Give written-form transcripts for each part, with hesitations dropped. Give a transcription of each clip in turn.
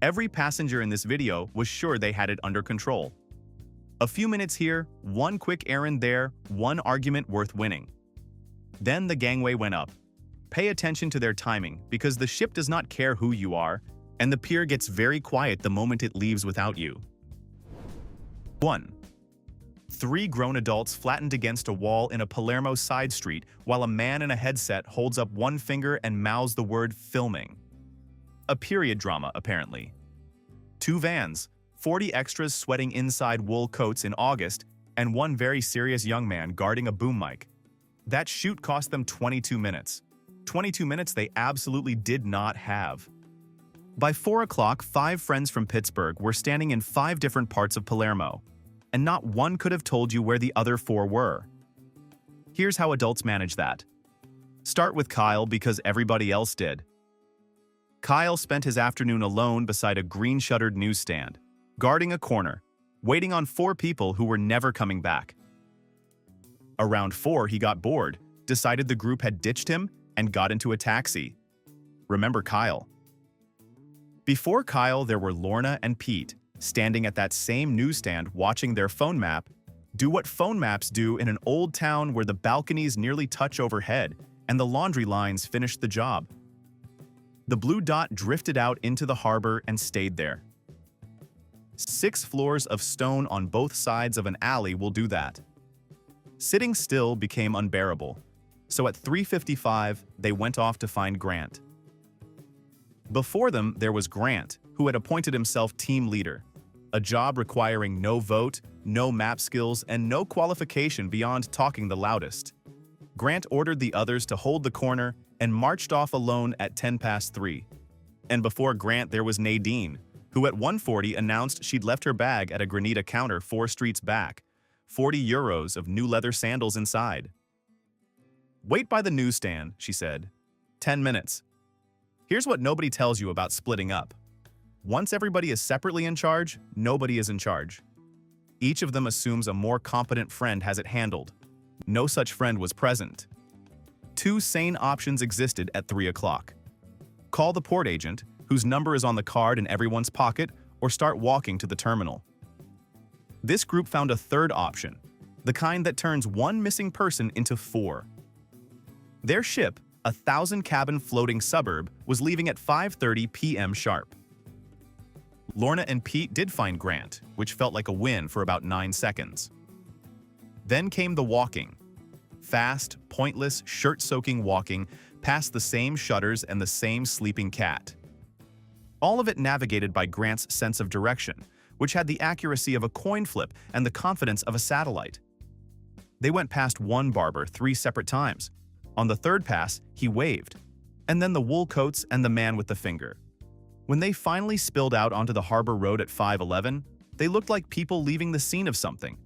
Every passenger in this video was sure they had it under control. A few minutes here, one quick errand there, one argument worth winning. Then the gangway went up. Pay attention to their timing because the ship does not care who you are, and the pier gets very quiet the moment it leaves without you. 1. 3 grown adults flattened against a wall in a Palermo side street while a man in a headset holds up one finger and mouths the word filming. A period drama, apparently. 2 vans, 40 extras sweating inside wool coats in August, and one very serious young man guarding a boom mic. That shoot cost them 22 minutes. 22 minutes they absolutely did not have. By 4 o'clock, 5 friends from Pittsburgh were standing in 5 different parts of Palermo, and not one could have told you where the other 4 were. Here's how adults manage that. Start with Kyle because everybody else did. Kyle spent his afternoon alone beside a green-shuttered newsstand, guarding a corner, waiting on 4 people who were never coming back. Around 4, he got bored, decided the group had ditched him, and got into a taxi. Remember Kyle. Before Kyle, there were Lorna and Pete, standing at that same newsstand watching their phone map do what phone maps do in an old town where the balconies nearly touch overhead and the laundry lines finish the job. The blue dot drifted out into the harbor and stayed there. 6 floors of stone on both sides of an alley will do that. Sitting still became unbearable, so at 3:55 they went off to find Grant. Before them there was Grant, who had appointed himself team leader, a job requiring no vote, no map skills, and no qualification beyond talking the loudest. Grant ordered the others to hold the corner and marched off alone at 3:10. And before Grant there was Nadine, who at 1:40 announced she'd left her bag at a Granita counter 4 streets back, 40 euros of new leather sandals inside. "Wait by the newsstand," she said. 10 minutes. Here's what nobody tells you about splitting up. Once everybody is separately in charge, nobody is in charge. Each of them assumes a more competent friend has it handled. No such friend was present. 2 sane options existed at 3 o'clock. Call the port agent, whose number is on the card in everyone's pocket, or start walking to the terminal. This group found a third option, the kind that turns one missing person into 4. Their ship, a 1,000-cabin floating suburb, was leaving at 5:30 p.m. sharp. Lorna and Pete did find Grant, which felt like a win for about 9 seconds. Then came the walking. Fast, pointless, shirt-soaking walking past the same shutters and the same sleeping cat. All of it navigated by Grant's sense of direction, which had the accuracy of a coin flip and the confidence of a satellite. They went past one barber 3 separate times. On the 3rd pass, he waved. And then the wool coats and the man with the finger. When they finally spilled out onto the harbor road at 5:11, they looked like people leaving the scene of something.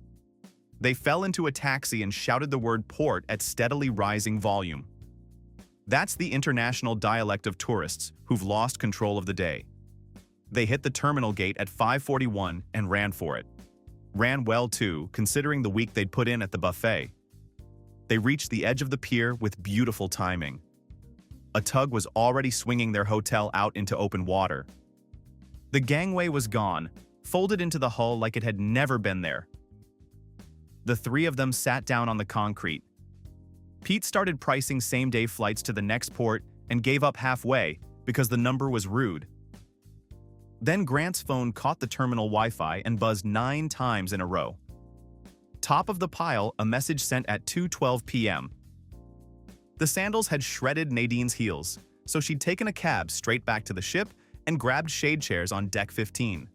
They fell into a taxi and shouted the word port at steadily rising volume. That's the international dialect of tourists who've lost control of the day. They hit the terminal gate at 5:41 and ran for it. Ran well too, considering the week they'd put in at the buffet. They reached the edge of the pier with beautiful timing. A tug was already swinging their hotel out into open water. The gangway was gone, folded into the hull like it had never been there. The 3 of them sat down on the concrete. Pete started pricing same-day flights to the next port and gave up halfway because the number was rude. Then Grant's phone caught the terminal Wi-Fi and buzzed 9 times in a row. Top of the pile, a message sent at 2:12 p.m. The sandals had shredded Nadine's heels, so she'd taken a cab straight back to the ship and grabbed shade chairs on deck 15.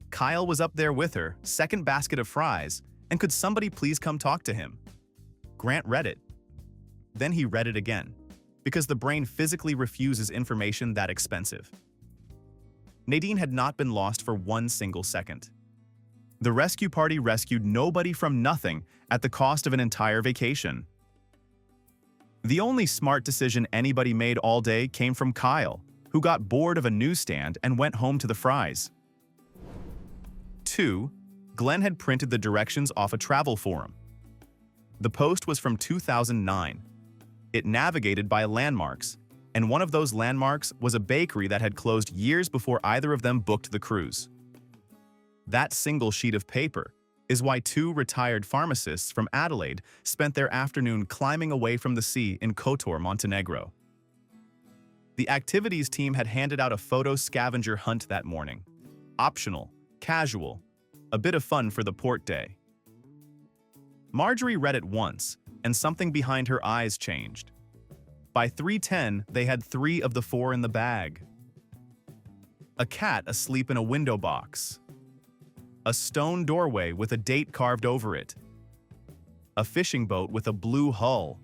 Kyle was up there with her, second basket of fries, and could somebody please come talk to him? Grant read it. Then he read it again, because the brain physically refuses information that expensive. Nadine had not been lost for 1 single second. The rescue party rescued nobody from nothing at the cost of an entire vacation. The only smart decision anybody made all day came from Kyle, who got bored of a newsstand and went home to the fries. 2. Glenn had printed the directions off a travel forum. The post was from 2009. It navigated by landmarks, and one of those landmarks was a bakery that had closed years before either of them booked the cruise. That single sheet of paper is why two retired pharmacists from Adelaide spent their afternoon climbing away from the sea in Kotor, Montenegro. The activities team had handed out a photo scavenger hunt that morning. Optional, casual, a bit of fun for the port day. Marjorie read it once, and something behind her eyes changed. By 3:10, they had 3 of the 4 in the bag. A cat asleep in a window box. A stone doorway with a date carved over it. A fishing boat with a blue hull.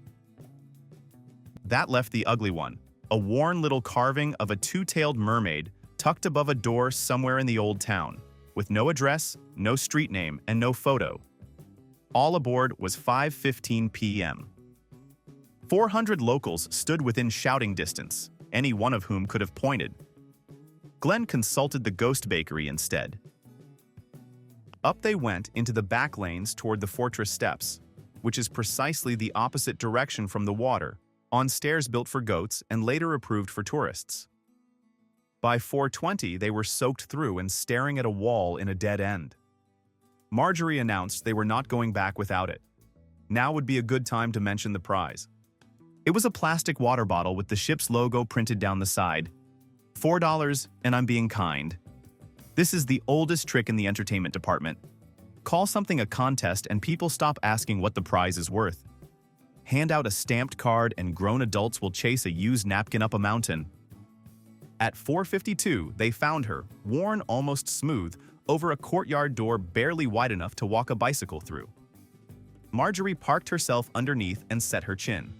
That left the ugly one, a worn little carving of a two-tailed mermaid tucked above a door somewhere in the old town, with no address, no street name, and no photo. All aboard was 5:15 p.m. 400 locals stood within shouting distance, any one of whom could have pointed. Glenn consulted the ghost bakery instead. Up they went into the back lanes toward the fortress steps, which is precisely the opposite direction from the water, on stairs built for goats and later approved for tourists. By 4:20, they were soaked through and staring at a wall in a dead end. Marjorie announced they were not going back without it. Now would be a good time to mention the prize. It was a plastic water bottle with the ship's logo printed down the side. $4, and I'm being kind. This is the oldest trick in the entertainment department. Call something a contest and people stop asking what the prize is worth. Hand out a stamped card and grown adults will chase a used napkin up a mountain. At 4:52, they found her, worn almost smooth, over a courtyard door barely wide enough to walk a bicycle through. Marjorie parked herself underneath and set her chin.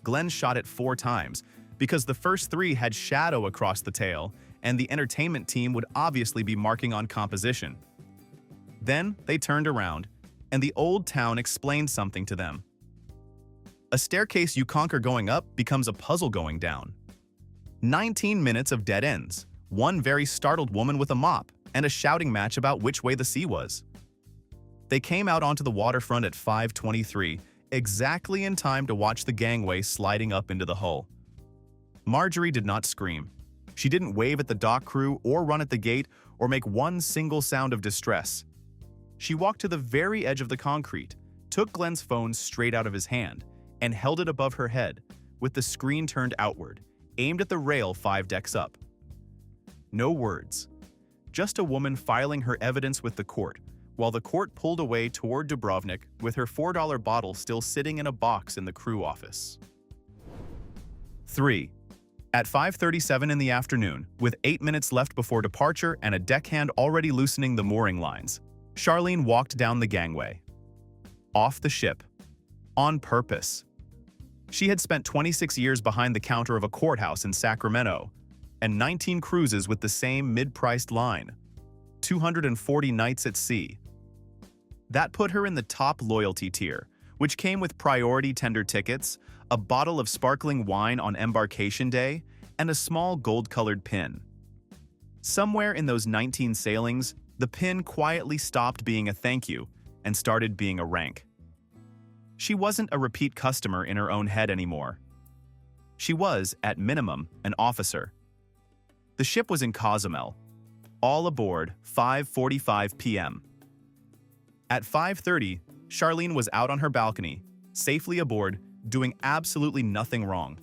Glenn shot it 4 times, because the first 3 had shadow across the tail, and the entertainment team would obviously be marking on composition. Then they turned around, and the old town explained something to them. A staircase you conquer going up becomes a puzzle going down. 19 minutes of dead ends, one very startled woman with a mop, and a shouting match about which way the sea was. They came out onto the waterfront at 5:23, exactly in time to watch the gangway sliding up into the hull. Marjorie did not scream. She didn't wave at the dock crew or run at the gate or make one single sound of distress. She walked to the very edge of the concrete, took Glenn's phone straight out of his hand, and held it above her head, with the screen turned outward, aimed at the rail 5 decks up. No words. Just a woman filing her evidence with the court, while the court pulled away toward Dubrovnik with her $4 bottle still sitting in a box in the crew office. 3. At 5:37 in the afternoon, with 8 minutes left before departure and a deckhand already loosening the mooring lines, Charlene walked down the gangway. Off the ship. On purpose. She had spent 26 years behind the counter of a courthouse in Sacramento, and 19 cruises with the same mid-priced line. 240 nights at sea. That put her in the top loyalty tier, which came with priority tender tickets, a bottle of sparkling wine on embarkation day, and a small gold-colored pin. Somewhere in those 19 sailings, the pin quietly stopped being a thank you and started being a rank. She wasn't a repeat customer in her own head anymore. She was, at minimum, an officer. The ship was in Cozumel. All aboard, 5:45 p.m. At 5:30, Charlene was out on her balcony, safely aboard, doing absolutely nothing wrong.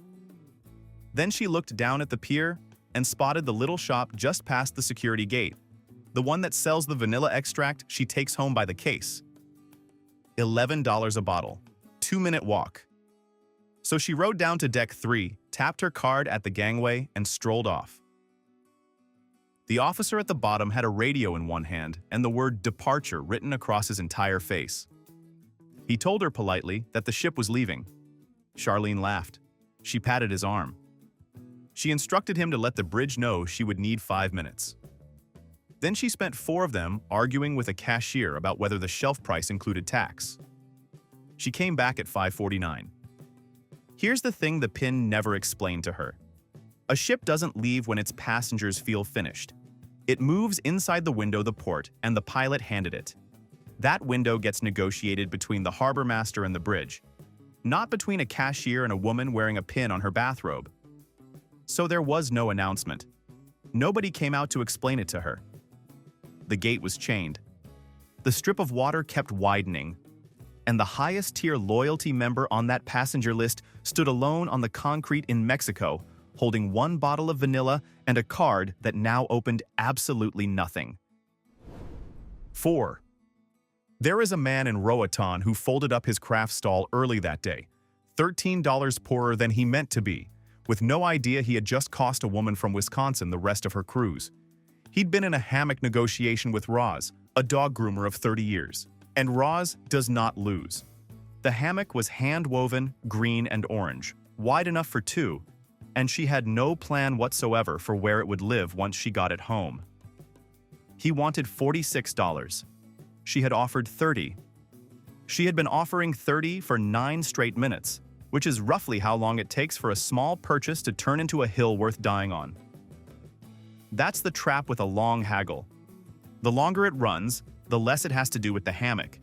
Then she looked down at the pier and spotted the little shop just past the security gate, the one that sells the vanilla extract she takes home by the case. $11 a bottle, 2-minute walk. So she rode down to deck 3, tapped her card at the gangway, and strolled off. The officer at the bottom had a radio in one hand and the word departure written across his entire face. He told her politely that the ship was leaving. Charlene laughed. She patted his arm. She instructed him to let the bridge know she would need 5 minutes. Then she spent 4 of them arguing with a cashier about whether the shelf price included tax. She came back at 5:49. Here's the thing the pin never explained to her. A ship doesn't leave when its passengers feel finished. It moves inside the window the port and the pilot handed it. That window gets negotiated between the harbor master and the bridge. not between a cashier and a woman wearing a pin on her bathrobe. So there was no announcement. Nobody came out to explain it to her. The gate was chained. The strip of water kept widening, and the highest-tier loyalty member on that passenger list stood alone on the concrete in Mexico, holding one bottle of vanilla and a card that now opened absolutely nothing. 4. There is a man in Roatan who folded up his craft stall early that day, $13 poorer than he meant to be, with no idea he had just cost a woman from Wisconsin the rest of her cruise. He'd been in a hammock negotiation with Roz, a dog groomer of 30 years. And Roz does not lose. The hammock was hand-woven, green and orange, wide enough for two, and she had no plan whatsoever for where it would live once she got it home. He wanted $46. She had offered $30. She had been offering $30 for 9 straight minutes, which is roughly how long it takes for a small purchase to turn into a hill worth dying on. That's the trap with a long haggle. The longer it runs, the less it has to do with the hammock.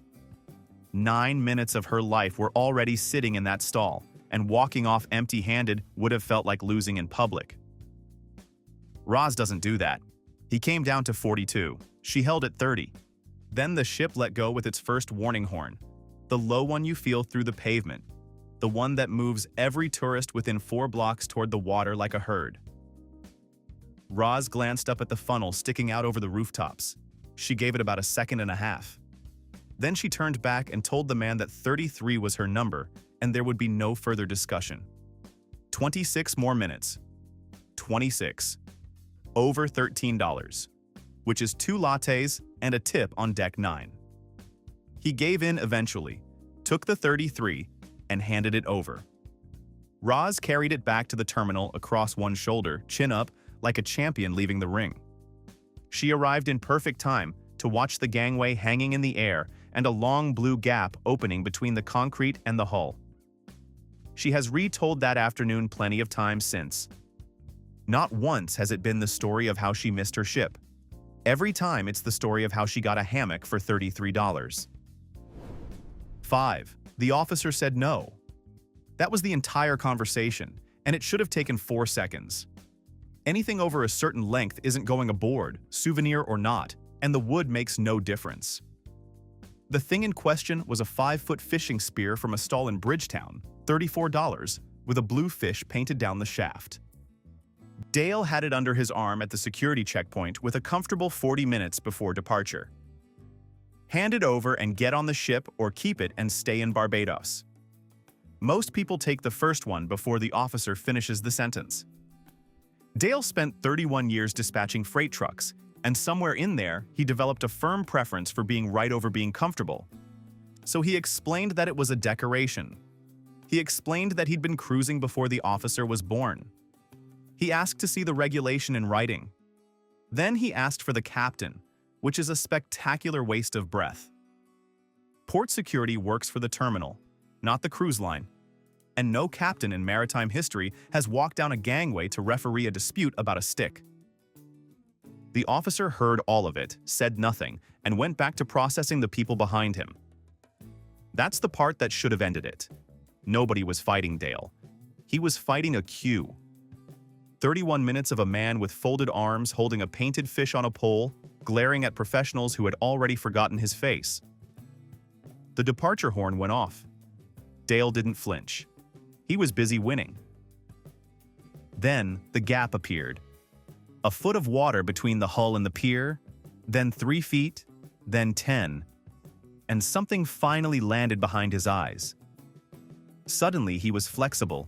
9 minutes of her life were already sitting in that stall, and walking off empty-handed would have felt like losing in public. Roz doesn't do that. He came down to 42. She held at 30. Then the ship let go with its first warning horn, the low one you feel through the pavement, the one that moves every tourist within 4 blocks toward the water like a herd. Roz glanced up at the funnel sticking out over the rooftops. She gave it about a second and a half. Then she turned back and told the man that 33 was her number, and there would be no further discussion. 26 more minutes. 26. Over $13, which is 2 lattes and a tip on deck 9. He gave in eventually, took the 33, and handed it over. Roz carried it back to the terminal across one shoulder, chin up, like a champion leaving the ring. She arrived in perfect time to watch the gangway hanging in the air and a long blue gap opening between the concrete and the hull. She has retold that afternoon plenty of times since. Not once has it been the story of how she missed her ship. Every time it's the story of how she got a hammock for $33. 5. The officer said no. That was the entire conversation, and it should have taken 4 seconds. Anything over a certain length isn't going aboard, souvenir or not, and the wood makes no difference. The thing in question was a 5-foot fishing spear from a stall in Bridgetown, $34, with a blue fish painted down the shaft. Dale had it under his arm at the security checkpoint with a comfortable 40 minutes before departure. Hand it over and get on the ship, or keep it and stay in Barbados. Most people take the first one before the officer finishes the sentence. Dale spent 31 years dispatching freight trucks, and somewhere in there, he developed a firm preference for being right over being comfortable. So he explained that it was a decoration. He explained that he'd been cruising before the officer was born. He asked to see the regulation in writing. Then he asked for the captain, which is a spectacular waste of breath. Port security works for the terminal, not the cruise line, and no captain in maritime history has walked down a gangway to referee a dispute about a stick. The officer heard all of it, said nothing, and went back to processing the people behind him. That's the part that should have ended it. Nobody was fighting Dale. He was fighting a queue. 31 minutes of a man with folded arms holding a painted fish on a pole, glaring at professionals who had already forgotten his face. The departure horn went off. Dale didn't flinch. He was busy winning. Then the gap appeared. A foot of water between the hull and the pier, then 3 feet, then 10, and something finally landed behind his eyes. Suddenly, he was flexible.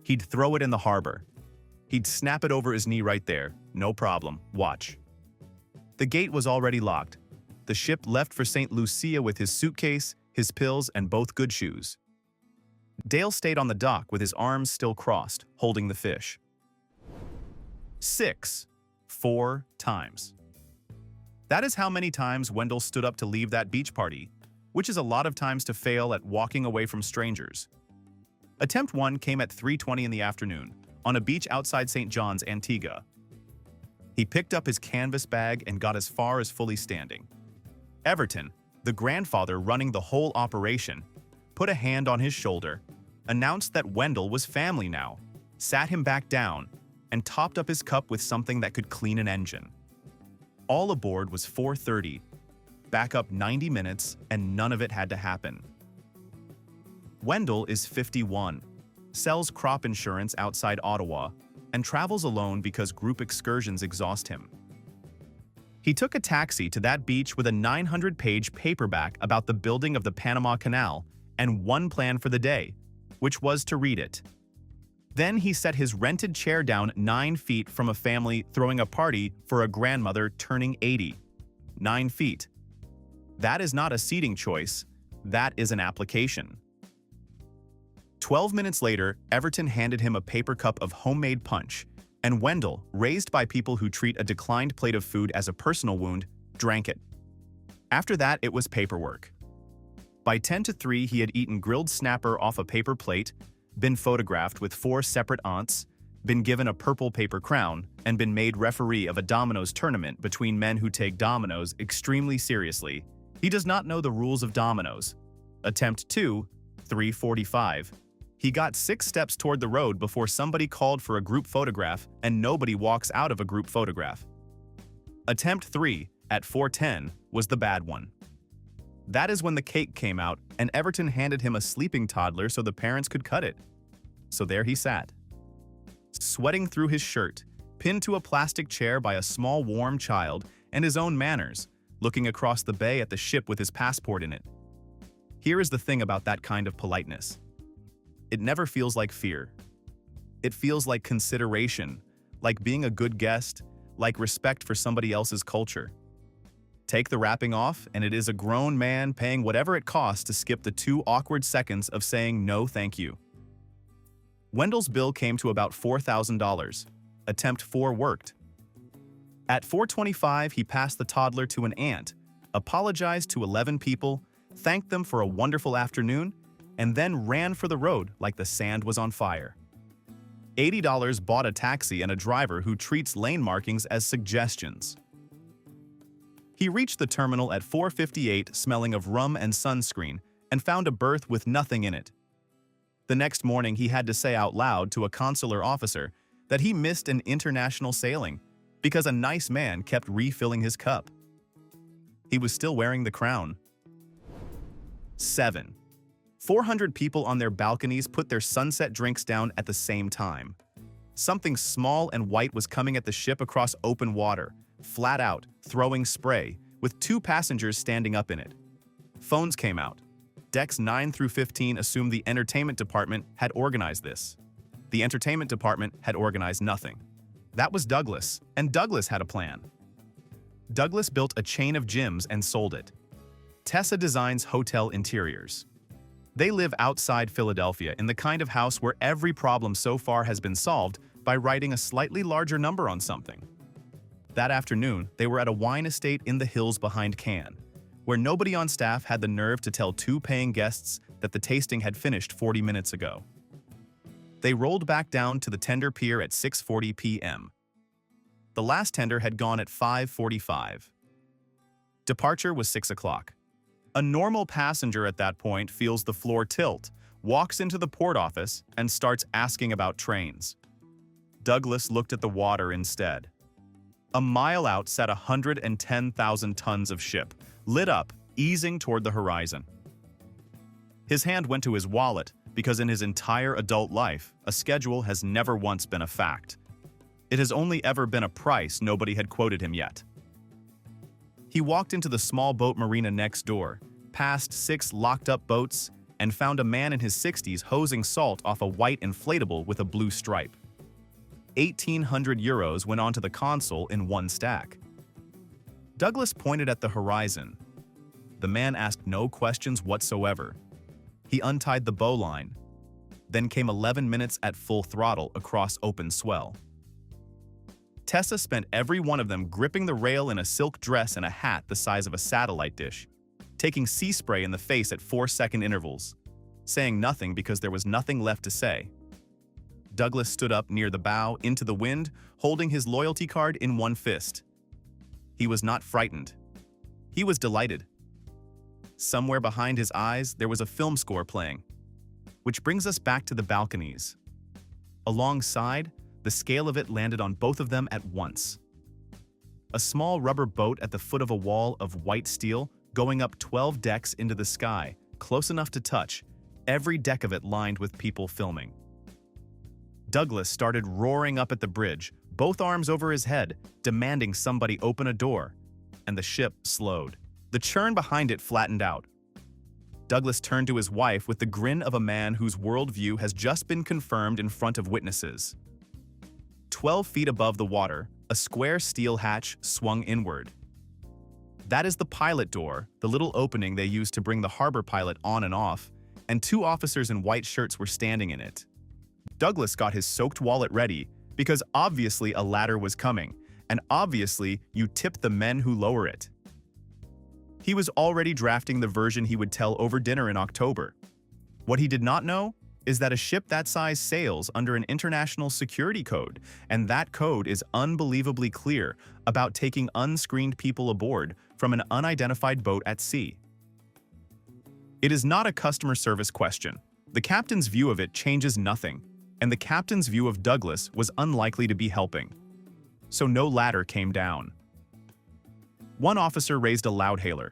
He'd throw it in the harbor. He'd snap it over his knee right there. No problem. Watch. The gate was already locked. The ship left for St. Lucia with his suitcase, his pills, and both good shoes. Dale stayed on the dock with his arms still crossed, holding the fish. 6. 4 times. That is how many times Wendell stood up to leave that beach party, which is a lot of times to fail at walking away from strangers. Attempt 1 came at 3:20 in the afternoon, on a beach outside St. John's, Antigua. He picked up his canvas bag and got as far as fully standing. Everton, the grandfather running the whole operation, put a hand on his shoulder, announced that Wendell was family now, sat him back down, and topped up his cup with something that could clean an engine. All aboard was 4:30, back up 90 minutes, and none of it had to happen. Wendell is 51, sells crop insurance outside Ottawa, and travels alone because group excursions exhaust him. He took a taxi to that beach with a 900-page paperback about the building of the Panama Canal and one plan for the day, which was to read it. Then he set his rented chair down 9 feet from a family throwing a party for a grandmother turning 80. 9 feet. That is not a seating choice, that is an application. 12 minutes later, Everton handed him a paper cup of homemade punch, and Wendell, raised by people who treat a declined plate of food as a personal wound, drank it. After that, it was paperwork. By 10 to 3, he had eaten grilled snapper off a paper plate, been photographed with 4 separate aunts, been given a purple paper crown, and been made referee of a dominoes tournament between men who take dominoes extremely seriously. He does not know the rules of dominoes. Attempt 2, 3:45. He got 6 steps toward the road before somebody called for a group photograph, and nobody walks out of a group photograph. Attempt 3, at 4:10, was the bad one. That is when the cake came out, and Everton handed him a sleeping toddler so the parents could cut it. So there he sat, sweating through his shirt, pinned to a plastic chair by a small warm child and his own manners, looking across the bay at the ship with his passport in it. Here is the thing about that kind of politeness. It never feels like fear. It feels like consideration, like being a good guest, like respect for somebody else's culture. Take the wrapping off, and it is a grown man paying whatever it costs to skip the 2 awkward seconds of saying no thank you. Wendell's bill came to about $4,000. Attempt 4 worked. At 4:25, he passed the toddler to an aunt, apologized to 11 people, thanked them for a wonderful afternoon, and then ran for the road like the sand was on fire. $80 bought a taxi and a driver who treats lane markings as suggestions. He reached the terminal at 4:58 smelling of rum and sunscreen and found a berth with nothing in it. The next morning he had to say out loud to a consular officer that he missed an international sailing because a nice man kept refilling his cup. He was still wearing the crown. 7. 400 people on their balconies put their sunset drinks down at the same time. Something small and white was coming at the ship across open water, flat out, throwing spray, with 2 passengers standing up in it. Phones came out. Decks 9 through 15 assumed the entertainment department had organized this. The entertainment department had organized nothing. That was Douglas, and Douglas had a plan. Douglas built a chain of gyms and sold it. Tessa designs hotel interiors. They live outside Philadelphia in the kind of house where every problem so far has been solved by writing a slightly larger number on something. That afternoon, they were at a wine estate in the hills behind Cannes, where nobody on staff had the nerve to tell 2 paying guests that the tasting had finished 40 minutes ago. They rolled back down to the tender pier at 6:40 p.m. The last tender had gone at 5:45. Departure was 6 o'clock. A normal passenger at that point feels the floor tilt, walks into the port office, and starts asking about trains. Douglas looked at the water instead. A mile out sat 110,000 tons of ship, lit up, easing toward the horizon. His hand went to his wallet because in his entire adult life, a schedule has never once been a fact. It has only ever been a price nobody had quoted him yet. He walked into the small boat marina next door, past 6 locked-up boats, and found a man in his 60s hosing salt off a white inflatable with a blue stripe. 1,800 euros went onto the console in 1 stack. Douglas pointed at the horizon. The man asked no questions whatsoever. He untied the bowline. Then came 11 minutes at full throttle across open swell. Tessa spent every one of them gripping the rail in a silk dress and a hat the size of a satellite dish, taking sea spray in the face at 4-second intervals, saying nothing because there was nothing left to say. Douglas stood up near the bow into the wind, holding his loyalty card in one fist. He was not frightened. He was delighted. Somewhere behind his eyes, there was a film score playing. Which brings us back to the balconies. Alongside, the scale of it landed on both of them at once. A small rubber boat at the foot of a wall of white steel going up 12 decks into the sky, close enough to touch, every deck of it lined with people filming. Douglas started roaring up at the bridge, both arms over his head, demanding somebody open a door, and the ship slowed. The churn behind it flattened out. Douglas turned to his wife with the grin of a man whose worldview has just been confirmed in front of witnesses. 12 feet above the water, a square steel hatch swung inward. That is the pilot door, the little opening they used to bring the harbor pilot on and off, and two officers in white shirts were standing in it. Douglas got his soaked wallet ready because obviously a ladder was coming, and obviously you tip the men who lower it. He was already drafting the version he would tell over dinner in October. What he did not know is that a ship that size sails under an international security code, and that code is unbelievably clear about taking unscreened people aboard from an unidentified boat at sea. It is not a customer service question. The captain's view of it changes nothing, and the captain's view of Douglas was unlikely to be helping. So no ladder came down. One officer raised a loudhailer.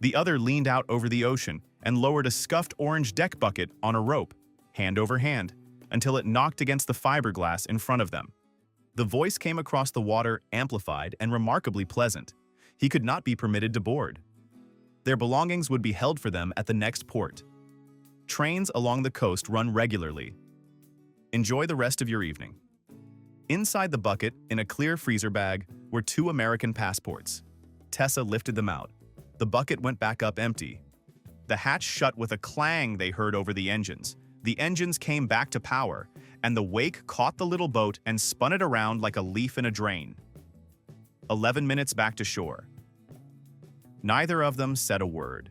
The other leaned out over the ocean and lowered a scuffed orange deck bucket on a rope, hand over hand, until it knocked against the fiberglass in front of them. The voice came across the water amplified and remarkably pleasant. He could not be permitted to board. Their belongings would be held for them at the next port. Trains along the coast run regularly. Enjoy the rest of your evening. Inside the bucket, in a clear freezer bag, were 2 American passports. Tessa lifted them out. The bucket went back up empty. The hatch shut with a clang they heard over the engines. The engines came back to power, and the wake caught the little boat and spun it around like a leaf in a drain. 11 minutes back to shore. Neither of them said a word.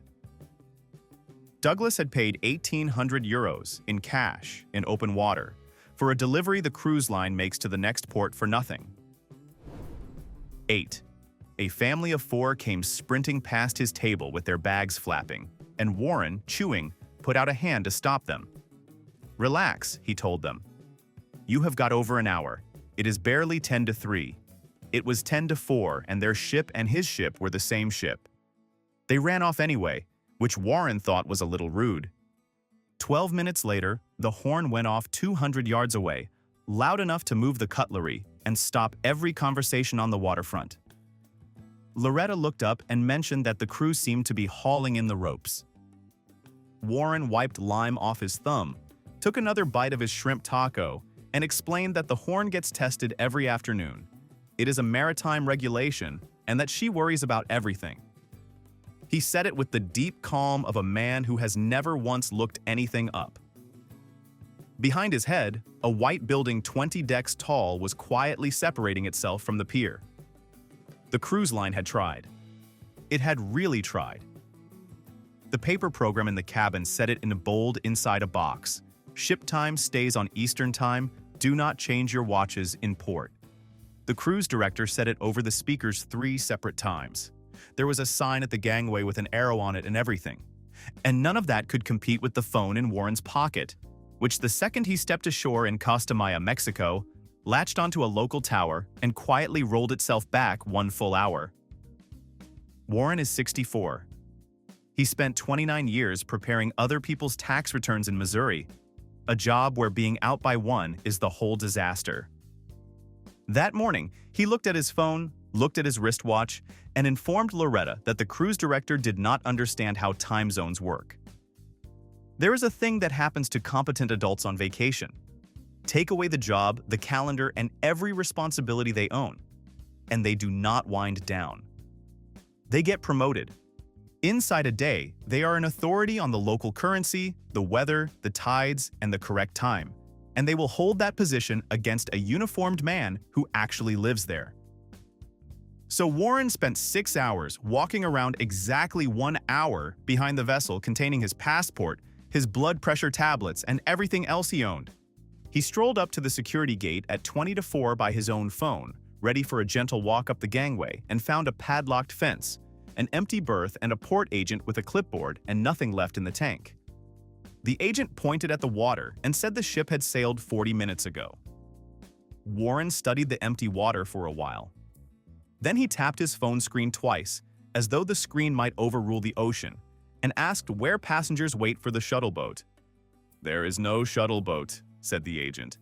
Douglas had paid 1,800 euros in cash in open water for a delivery the cruise line makes to the next port for nothing. 8. A family of 4 came sprinting past his table with their bags flapping, and Warren, chewing, put out a hand to stop them. "Relax," he told them. "You have got over an hour. It is barely 10 to 3. It was 10 to 4, and their ship and his ship were the same ship." They ran off anyway, which Warren thought was a little rude. 12 minutes later, the horn went off 200 yards away, loud enough to move the cutlery and stop every conversation on the waterfront. Loretta looked up and mentioned that the crew seemed to be hauling in the ropes. Warren wiped lime off his thumb, took another bite of his shrimp taco, and explained that the horn gets tested every afternoon. It is a maritime regulation, and that she worries about everything. He said it with the deep calm of a man who has never once looked anything up. Behind his head, a white building 20 decks tall was quietly separating itself from the pier. The cruise line had tried. It had really tried. The paper program in the cabin said it in bold inside a box. "Ship time stays on Eastern Time. Do not change your watches in port." The cruise director said it over the speakers 3 separate times. There was a sign at the gangway with an arrow on it and everything. And none of that could compete with the phone in Warren's pocket, which the second he stepped ashore in Costa Maya, Mexico, latched onto a local tower and quietly rolled itself back 1 full hour. Warren is 64. He spent 29 years preparing other people's tax returns in Missouri, a job where being out by 1 is the whole disaster. That morning, he looked at his phone, looked at his wristwatch, and informed Loretta that the cruise director did not understand how time zones work. There is a thing that happens to competent adults on vacation. Take away the job, the calendar, and every responsibility they own, and they do not wind down. They get promoted. Inside a day, they are an authority on the local currency, the weather, the tides, and the correct time, and they will hold that position against a uniformed man who actually lives there. So Warren spent 6 hours walking around exactly 1 hour behind the vessel containing his passport, his blood pressure tablets, and everything else he owned. He strolled up to the security gate at 20 to 4 by his own phone, ready for a gentle walk up the gangway, and found a padlocked fence, an empty berth and a port agent with a clipboard and nothing left in the tank. The agent pointed at the water and said the ship had sailed 40 minutes ago. Warren studied the empty water for a while. Then he tapped his phone screen twice, as though the screen might overrule the ocean, and asked where passengers wait for the shuttle boat. "There is no shuttle boat," said the agent.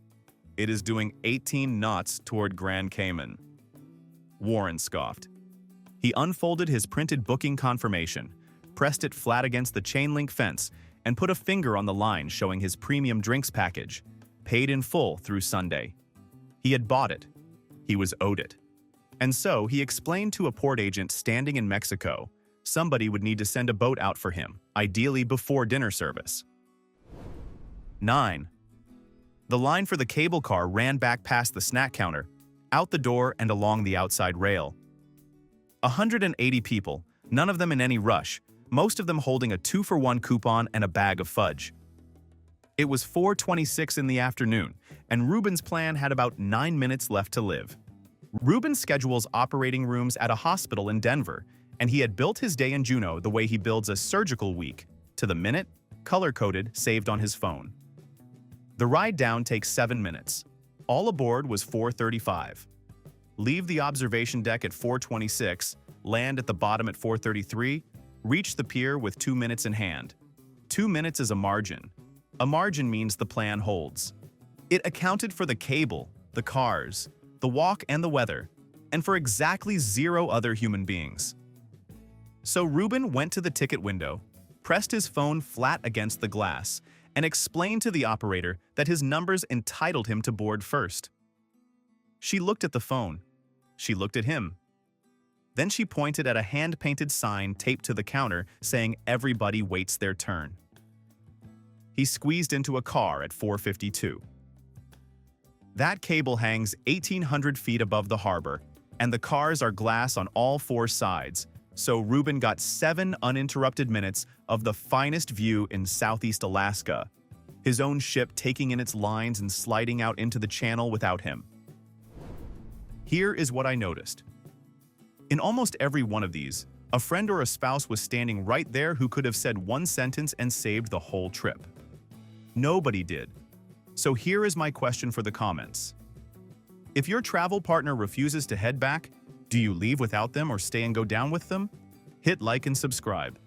"It is doing 18 knots toward Grand Cayman." Warren scoffed. He unfolded his printed booking confirmation, pressed it flat against the chain-link fence, and put a finger on the line showing his premium drinks package, paid in full through Sunday. He had bought it. He was owed it. And so he explained to a port agent standing in Mexico somebody would need to send a boat out for him, ideally before dinner service. 9. The line for the cable car ran back past the snack counter, out the door and along the outside rail. 180 people, none of them in any rush, most of them holding a 2-for-1 coupon and a bag of fudge. It was 4:26 in the afternoon, and Ruben's plan had about 9 minutes left to live. Ruben schedules operating rooms at a hospital in Denver, and he had built his day in Juneau the way he builds a surgical week, to the minute, color-coded, saved on his phone. The ride down takes 7 minutes. All aboard was 4:35. Leave the observation deck at 4:26, land at the bottom at 4:33, reach the pier with 2 minutes in hand. 2 minutes is a margin. A margin means the plan holds. It accounted for the cable, the cars, the walk and the weather, and for exactly 0 other human beings. So Ruben went to the ticket window, pressed his phone flat against the glass, and explained to the operator that his numbers entitled him to board first. She looked at the phone. She looked at him. Then she pointed at a hand-painted sign taped to the counter saying everybody waits their turn. He squeezed into a car at 4:52. That cable hangs 1,800 feet above the harbor, and the cars are glass on all 4 sides, so Ruben got 7 uninterrupted minutes of the finest view in Southeast Alaska, his own ship taking in its lines and sliding out into the channel without him. Here is what I noticed. In almost every one of these, a friend or a spouse was standing right there who could have said one sentence and saved the whole trip. Nobody did. So here is my question for the comments. If your travel partner refuses to head back, do you leave without them or stay and go down with them? Hit like and subscribe.